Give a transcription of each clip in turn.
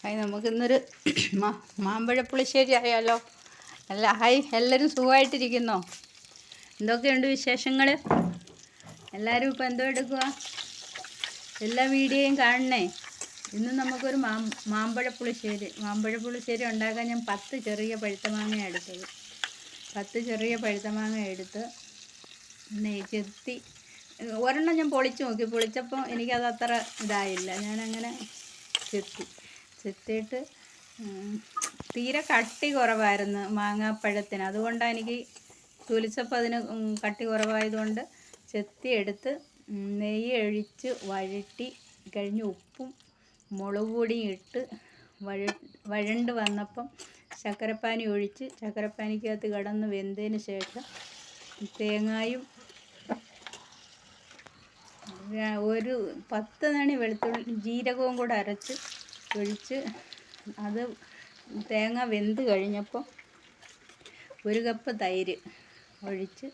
Hi, നമുക്കിന്നൊരു മാമ്പഴപ്പുളിശ്ശേരി ആയാലോ? Hi, എല്ലാവരും സുഖമായിട്ടിരിക്കുന്നോ? എന്തൊക്കെയുണ്ട് വിശേഷങ്ങൾ? എല്ലാവരും ഇപ്പോൾ എന്തോ എടുക്കുക? എല്ലാ വീഡിയോയും കാണണേ. ഇന്ന് നമുക്കൊരു മാമ്പഴപ്പുളിശ്ശേരി ഉണ്ടാക്കാൻ ഞാൻ 10 ചെറിയ പഴുത്ത മാങ്ങ എടുത്തത്. 10 ചെറിയ പഴുത്ത മാങ്ങ എടുത്ത് ചെത്തി ഒരെണ്ണം ഞാൻ പൊളിച്ച് നോക്കി. പൊളിച്ചപ്പോൾ എനിക്കത് അത്ര ഇതായില്ല. ഞാനങ്ങനെ ചെത്തിയിട്ട് തീരെ കട്ടി കുറവായിരുന്നു മാങ്ങാപ്പഴത്തിന്. അതുകൊണ്ടാണ് എനിക്ക് തൊലിച്ചപ്പോൾ അതിന് കട്ടി കുറവായതുകൊണ്ട് ചെത്തിയെടുത്ത് നെയ്യ് ഒഴിച്ച് വഴറ്റി കഴിഞ്ഞ് ഉപ്പും മുളക് പൊടിയും ഇട്ട് വഴണ്ട് വന്നപ്പം ശർക്കരപ്പാനി ഒഴിച്ച് ശർക്കരപ്പാനിക്കകത്ത് കിടന്ന് വെന്തതിന് ശേഷം തേങ്ങായും ഒരു 10 നണി വെളുത്തുള്ളി ജീരകവും കൂടെ അരച്ച് ഒഴിച്ച് അത് തേങ്ങ വെന്ത് കഴിഞ്ഞപ്പോൾ 1 കപ്പ് തൈര് ഒഴിച്ച്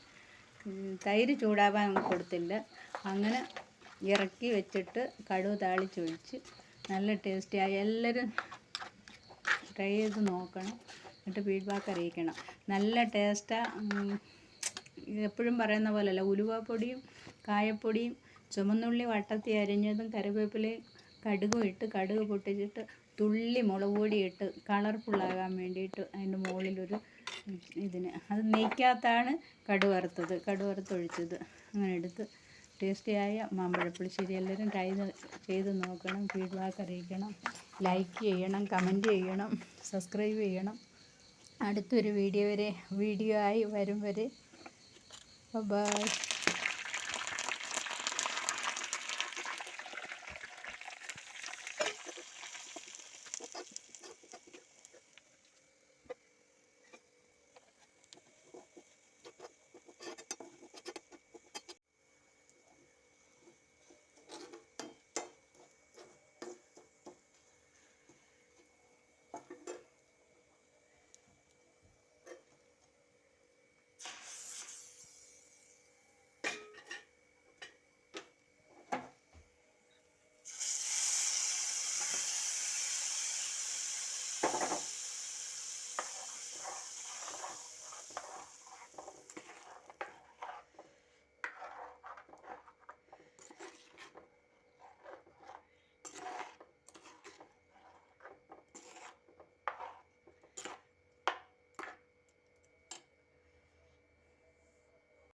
തൈര് ചൂടാവാൻ കൊടുത്തില്ല. അങ്ങനെ ഇറക്കി വെച്ചിട്ട് കടുക് താളിച്ചൊഴിച്ച് നല്ല ടേസ്റ്റിയായി. എല്ലാവരും ട്രൈ ചെയ്ത് നോക്കണം, എന്നിട്ട് ഫീഡ്ബാക്ക് അറിയിക്കണം. നല്ല ടേസ്റ്റാണ്. എപ്പോഴും പറയുന്ന പോലെയല്ല. ഉലുവാപ്പൊടിയും കായപ്പൊടിയും ചുമന്നുള്ളി വട്ടത്തി അരിഞ്ഞതും കറിവേപ്പിലയും കടുകും ഇട്ട് കടുക് പൊട്ടിച്ചിട്ട് തുള്ളി മുളക് പൊടി ഇട്ട് കളർഫുള്ളാകാൻ വേണ്ടിയിട്ട് അതിൻ്റെ മുകളിലൊരു അത് നെയ്ക്കകത്താണ് കടുക് വറുത്തൊഴിച്ചത്. അങ്ങനെ എടുത്ത് ടേസ്റ്റിയായ മാമ്പഴപ്പുളിശ്ശേരി എല്ലാവരും ട്രൈ ചെയ്ത് നോക്കണം, ഫീഡ്ബാക്ക് അറിയിക്കണം, ലൈക്ക് ചെയ്യണം, കമൻറ്റ് ചെയ്യണം, സബ്സ്ക്രൈബ് ചെയ്യണം. അടുത്തൊരു വീഡിയോ ആയി വരും വരെ ബൈ.